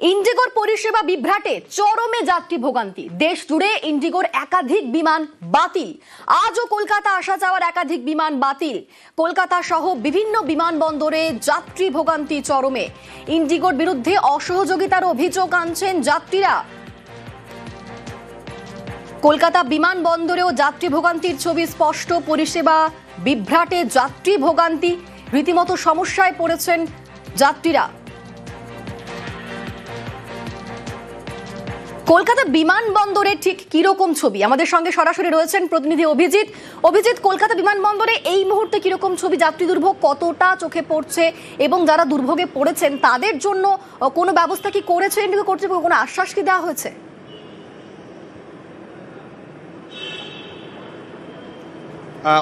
ইন্ডিগোর পরিষেবা বিভ্রাটে চরমে যাত্রী ভোগান্তি। দেশ জুড়ে ইন্ডিগোর একাধিক বিমান বাতিল। আজও কলকাতা আসা যাওয়ার একাধিক বিমান বাতিল। কলকাতা সহ বিভিন্ন বিমানবন্দরে যাত্রী ভোগান্তি চরমে। ইন্ডিগোর বিরুদ্ধে অসহযোগিতার অভিযোগ আনছেন যাত্রীরা। কলকাতা বিমানবন্দরেও যাত্রী ভোগান্তির ছবি স্পষ্ট। পরিষেবা বিভ্রাটে যাত্রী ভোগান্তি, রীতিমতো সমস্যায় পড়েছেন যাত্রীরা। কলকাতা বিমানবন্দরে ঠিক কিরকম ছবি? আমাদের সঙ্গে সরাসরি রয়েছেন প্রতিনিধি অভিজিৎ। অভিজিৎ, কলকাতা বিমানবন্দরে এই মুহূর্তে কিরকম ছবি? যাত্রী দুর্ভোগ কতটা চোখে পড়ছে এবং যারা দুর্ভোগে পড়েছেন তাদের জন্য কোনো ব্যবস্থা কি করেছে ইন্ডিগো কর্তৃপক্ষ? কোনো আশ্বাস কি দেওয়া হয়েছে?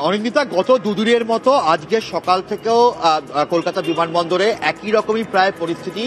অনিন্দিতা, গত দুদিনের মতো আজকে সকাল থেকেও কলকাতা বিমানবন্দরে একই রকমই প্রায় পরিস্থিতি।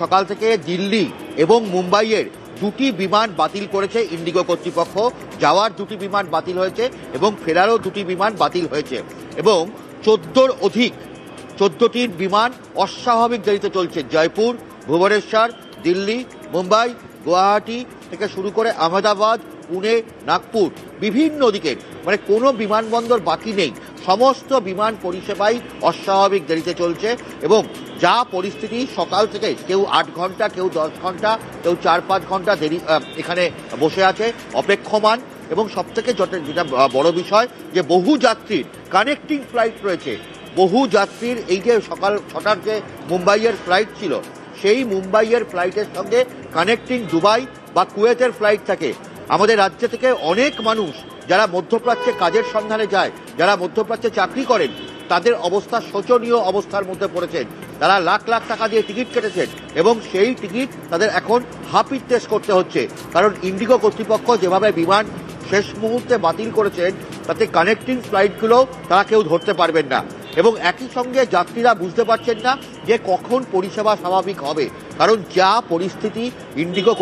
সকাল থেকে দিল্লি এবং মুম্বাইয়ের দুটি বিমান বাতিল করেছে ইন্ডিগো কর্তৃপক্ষ। যাওয়ার দুটি বিমান বাতিল হয়েছে এবং ফেরারও দুটি বিমান বাতিল হয়েছে এবং 14টির বিমান অস্বাভাবিক দেরিতে চলছে। জয়পুর, ভুবনেশ্বর, দিল্লি, মুম্বাই, গুয়াহাটি থেকে শুরু করে আহমেদাবাদ, পুনে, নাগপুর, বিভিন্ন দিকে মানে কোনো বিমানবন্দর বাকি নেই। সমস্ত বিমান পরিষেবাই অস্বাভাবিক দেরিতে চলছে এবং যা পরিস্থিতি, সকাল থেকে কেউ 8 ঘন্টা, কেউ 10 ঘন্টা, কেউ 4-5 ঘন্টা দেরি এখানে বসে আছে অপেক্ষমান। এবং সবথেকে যেটা বড় বিষয় যে বহু যাত্রীর কানেক্টিং ফ্লাইট রয়েছে। বহু যাত্রীর এই যে সকাল 6টার যে মুম্বাইয়ের ফ্লাইট ছিল, সেই মুম্বাইয়ের ফ্লাইটের সঙ্গে কানেক্টিং দুবাই বা কুয়েতের ফ্লাইট থাকে। আমাদের রাজ্য থেকে অনেক মানুষ যারা মধ্যপ্রাচ্যে কাজের সন্ধানে যায়, যারা মধ্যপ্রাচ্যে চাকরি করেন, তাদের অবস্থা শোচনীয় অবস্থার মধ্যে পড়েছেন। তারা লাখ লাখ টাকা দিয়ে টিকিট কেটেছেন এবং সেই টিকিট তাদের এখন হাপিট টেস্ট করতে হচ্ছে। কারণ ইন্ডিগো কর্তৃপক্ষ যেভাবে বিমান শেষ মুহূর্তে বাতিল করেছেন, তাতে কানেক্টিং ফ্লাইটগুলো তারা কেউ ধরতে পারবেন না এবং একই সঙ্গে যাত্রীরা বুঝতে পারছেন না যে কখন পরিষেবা স্বাভাবিক হবে। কারণ যা পরিস্থিতি, ইন্ডিগো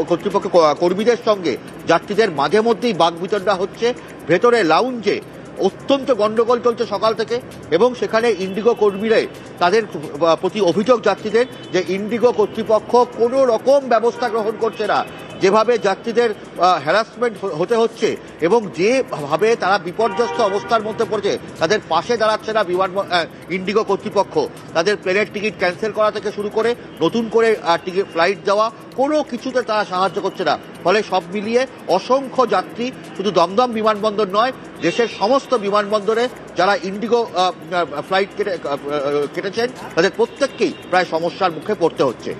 কর্তৃপক্ষ কর্মীদের সঙ্গে যাত্রীদের মাঝে মধ্যেই বাকবিতণ্ডা হচ্ছে। ভেতরে লাউঞ্জে অত্যন্ত গন্ডগোল চলছে সকাল থেকে এবং সেখানে ইন্ডিগো কর্মীরা তাদের প্রতি অভিযোগ যাত্রীদের যে ইন্ডিগো কর্তৃপক্ষ কোনো রকম ব্যবস্থা গ্রহণ করছে না। যেভাবে যাত্রীদের হ্যারাসমেন্ট হতে হচ্ছে এবং যেভাবে তারা বিপর্যস্ত অবস্থার মধ্যে পড়ছে, তাদের পাশে দাঁড়াচ্ছে না ইন্ডিগো কর্তৃপক্ষ। তাদের প্লেনের টিকিট ক্যান্সেল করা থেকে শুরু করে নতুন করে টিকিট ফ্লাইট দেওয়া, কোনো কিছুতে তারা সাহায্য করছে না। ফলে সব মিলিয়ে অসংখ্য যাত্রী শুধু দমদম বিমানবন্দর নয়, দেশের সমস্ত বিমানবন্দরে যারা ইন্ডিগো ফ্লাইট কেটেছেন তাদের প্রত্যেককেই প্রায় সমস্যার মুখে পড়তে হচ্ছে।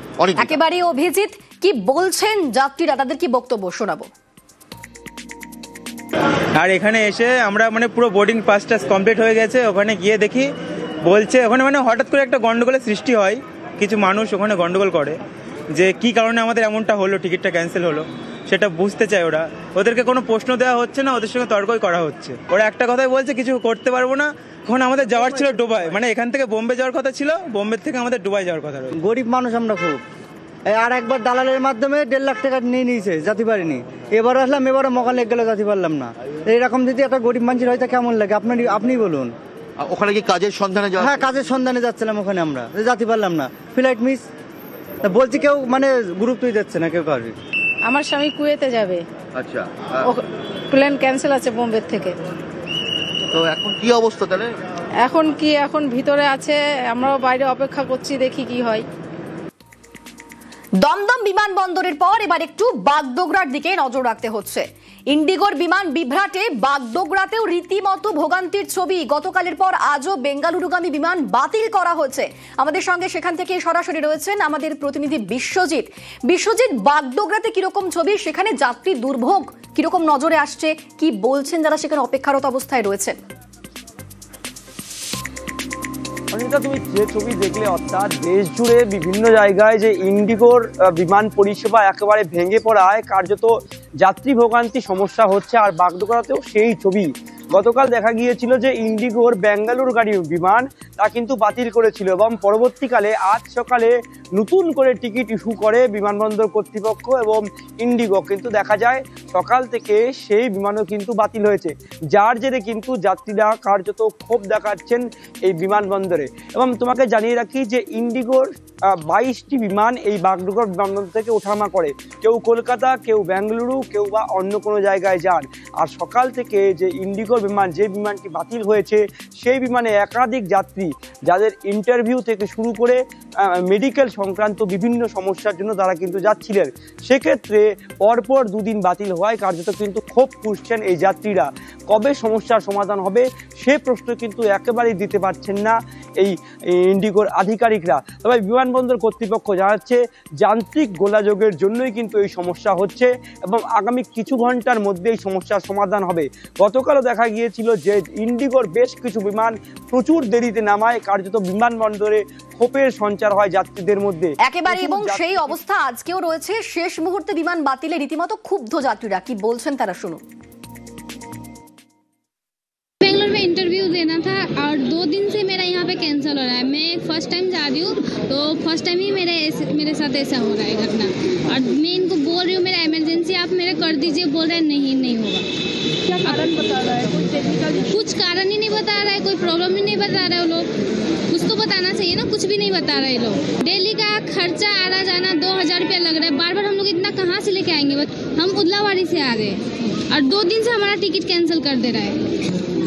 একেবারে অভিজিৎ, কি বলছেন যাত্রীরা, তাদের কি বক্তব্য শোনাবো। আর এখানে এসে আমরা পুরো বোর্ডিং পাসটা কমপ্লিট হয়ে গেছে। ওখানে গিয়ে দেখি বলছে ওখানে হঠাৎ করে একটা গন্ডগোলের সৃষ্টি হয়। কিছু মানুষ ওখানে গন্ডগোল করে যে কি কারণে আমাদের এমনটা হলো, টিকিটটা ক্যান্সেল হলো সেটা বুঝতে চায় ওরা। ওদেরকে কোনো প্রশ্ন দেওয়া হচ্ছে না, ওদের সঙ্গে তর্কই করা হচ্ছে। ওরা একটা কথাই বলছে, কিছু করতে পারবো না। এখন আমাদের যাওয়ার ছিল দুবাই, এখান থেকে বোম্বে যাওয়ার কথা ছিল, বোম্বে থেকে আমাদের দুবাই যাওয়ার কথা রয়েছে। গরিব মানুষ আমরা খুব। আর একবার দালালের মাধ্যমে 1.5 লাখ টাকা নিয়ে নিয়েছে, যেতে পারিনি। এবার আসলাম, এবারে মকা লেগে গেলে যেতে পারলাম না। এইরকম যদি একটা গরিব মানুষের হয়তো কেমন লাগে আপনি বলুন। ওখানে কি কাজের সন্ধানে যাওয়া? হ্যাঁ, কাজের সন্ধানে যাচ্ছিলাম ওখানে, আমরা যেতে পারলাম না। ফ্লাইট মিস বলছি, কেউ গুরুত্বই দিচ্ছে না কেউ কারোর। আমার স্বামী কুয়েতে যাবে। আচ্ছা, প্লেন ক্যান্সেল আছে বোম্বে থেকে। তো এখন কি অবস্থা তাহলে? এখন ভিতরে আছে, আমরাও বাইরে অপেক্ষা করছি, দেখি কি হয়। দমদম বিমানবন্দরের পর এবার একটু বাগডোগরার দিকে নজর রাখতে হচ্ছে। ইন্ডিগোর বিমান বিভ্রাটে বাগডোগরাতেও রীতিমতো ভোগান্তির ছবি। গতকালের পর আজও বেঙ্গালুরুগামী বিমান বাতিল করা হয়েছে। আমাদের সঙ্গে সেখান থেকে সরাসরি রয়েছেন আমাদের প্রতিনিধি বিশ্বজিৎ। বাগডোগরাতে কিরকম ছবি, সেখানে যাত্রী দুর্ভোগ কিরকম নজরে আসছে, কি বলছেন যারা সেখানে অপেক্ষারত অবস্থায় রয়েছেন? অনিতা, তুমি যে ছবি দেখলে, অর্থাৎ দেশ জুড়ে বিভিন্ন জায়গায় যে ইন্ডিগোর বিমান পরিষেবা একেবারে ভেঙে পড়ায় কার্যত যাত্রী ভোগান্তি সমস্যা হচ্ছে। আর বাগডোগরাতেও সেই ছবি। গতকাল দেখা গিয়েছিল যে ইন্ডিগোর বেঙ্গালুরুগামী বিমান তা কিন্তু বাতিল করেছিল এবং পরবর্তীকালে আজ সকালে নতুন করে টিকিট ইস্যু করে বিমানবন্দর কর্তৃপক্ষ এবং ইন্ডিগো। কিন্তু দেখা যায় সকাল থেকে সেই বিমানও কিন্তু বাতিল হয়েছে, যার জেরে কিন্তু যাত্রীরা কার্যত ক্ষোভ দেখাচ্ছেন এই বিমানবন্দরে। এবং তোমাকে জানিয়ে রাখি যে ইন্ডিগোর 22টি বিমান এই বাগডোগরা বিমানবন্দর থেকে ওঠানামা করে। কেউ কলকাতা, কেউ বেঙ্গালুরু, কেউ বা অন্য কোনো জায়গায় যান। আর সকাল থেকে যে ইন্ডিগোর বিমান, যে বিমানটি বাতিল হয়েছে, সেই বিমানে একাধিক যাত্রী যাদের ইন্টারভিউ থেকে শুরু করে মেডিকেল সংক্রান্ত বিভিন্ন সমস্যার জন্য তারা কিন্তু যাচ্ছিলেন। সেক্ষেত্রে পরপর দুদিন বাতিল হওয়ায় কার্যত কিন্তু ক্ষোভ পুষছেন এই যাত্রীরা। কবে সমস্যার সমাধান হবে সে প্রশ্ন কিন্তু একেবারেই দিতে পারছেন না এই ইন্ডিগোর আধিকারিকরা। তবে বিমানবন্দর কর্তৃপক্ষ জানাচ্ছে যান্ত্রিক গোলযোগের জন্যই কিন্তু এই সমস্যা হচ্ছে এবং আগামী কিছু ঘন্টার মধ্যে এই সমস্যার সমাধান হবে। গতকালও দেখা গিয়েছিল যে ইন্ডিগোর বেশ কিছু বিমান প্রচুর দেরিতে নামায় কার্যত বিমানবন্দরে ক্ষোভের সঞ্চার হয় যাত্রীদের মধ্যে একেবারে। এবং সেই অবস্থা আজকেও রয়েছে। শেষ মুহূর্তে বিমান বাতিলে রীতিমতো ক্ষুব্ধ যাত্রীরা, কি বলছেন তারা শুনুন। बेंगलोर में इंटरव्यू देना था और 2 दिन से मेरा यहाँ पे कैंसिल हो रहा है। मैं फर्स्ट टाइम जा रही हूँ तो फर्स्ट टाइम ही मेरे साथ ऐसा हो रहा है घटना। और मैं इनको बोल रही हूँ मेरा इमरजेंसी आप मेरा कर दीजिए, बोल रहे हैं नहीं होगा। क्या कारण बता रहा है? कोई टेक्निकल कुछ कारण ही नहीं बता रहा है, कोई प्रॉब्लम ही नहीं बता रहे वो लोग। कुछ तो बताना चाहिए ना, कुछ भी नहीं बता रहे लोग। डेली का खर्चा आना जाना 2000 रुपया लग रहा है। बार बार हम लोग इतना कहाँ से लेके आएंगे? हम उदलावाड़ी से आ रहे हैं और 2 दिन से हमारा टिकट कैंसिल कर दे रहा है।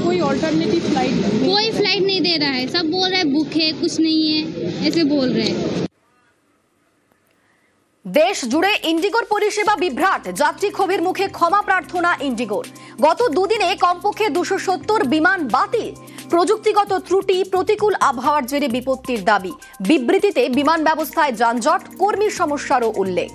कोई ऑल्टरनेटिव फ्लाइट? कोई फ्लाइट नहीं दे रहा है, सब बोल रहे हैं बुक है, कुछ नहीं है, ऐसे बोल रहे हैं। দেশ জুড়ে ইন্ডিগোর পরিষেবা বিভ্রাট, যাত্রী ক্ষোভের মুখে ক্ষমা প্রার্থনা ইন্ডিগোর। গত দুদিনে কমপক্ষে 270 বিমান বাতিল। প্রযুক্তিগত ত্রুটি, প্রতিকূল আবহাওয়ার জেরে বিপত্তির দাবি। বিবৃতিতে বিমান ব্যবস্থায় যানজট, কর্মী সমস্যারও উল্লেখ।